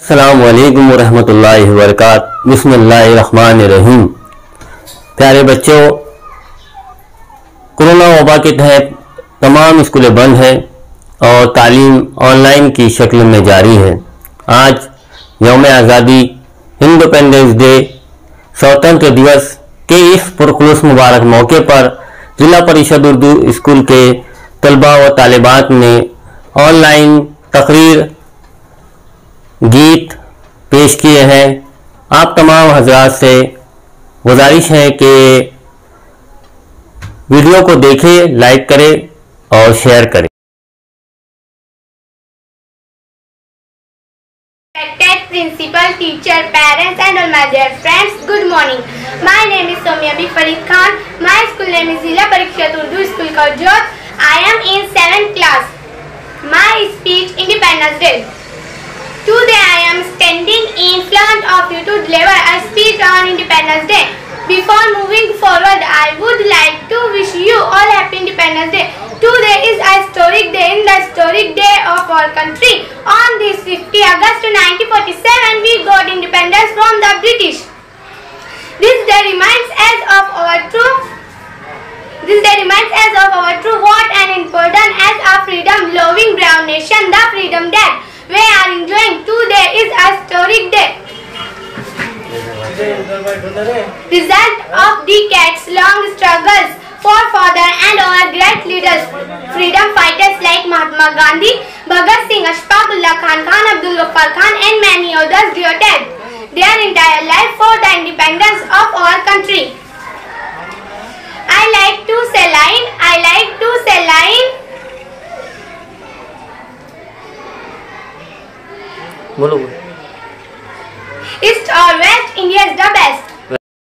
अस्सलामुअलैकुम वरहमतुल्लाहि वबरकातुहू। बिस्मिल्लाहिर्रहमानिर्रहीम। प्यारे बच्चों, कोरोना वबा के तहत तमाम स्कूलें बंद हैं और तालीम ऑनलाइन की शक्ल में जारी है। आज यौम आज़ादी, इंडिपेंडेंस डे, स्वतंत्र दिवस के इस पुरखुलूस मुबारक मौके पर जिला परिषद उर्दू स्कूल के तलबा व तालिबात ने ऑनलाइन तकरीर, गीत पेश किए हैं। आप तमाम हजरात से गुजारिश है कि वीडियो को देखें, लाइक करें और शेयर करें। Respected principal, teacher, parents and all my dear friends, good morning. My name is Soumya B. Farid Khan. My school name is Zila Parikshit Urdu School Karjot. I am in 7th class. My speech, Independence Day. Today I am standing in front of you to deliver a speech on Independence Day. Before moving forward, I would like to wish you all happy Independence Day. Today is a historic day in the historic day of our country. On this 50 August 1947, we got independence from the British. This day reminds us of our true what and important as a freedom-loving brown nation, the Freedom Day. We are enjoying today is a historic day. Result of decades long struggles for father and our great leaders, freedom fighters like Mahatma Gandhi, Bhagat Singh, Ashfaq Ullah Khan, Khan Abdul Ghaffar Khan and many others devoted their entire life for the independence of our country. I like to say line. बोलो। East or West, India's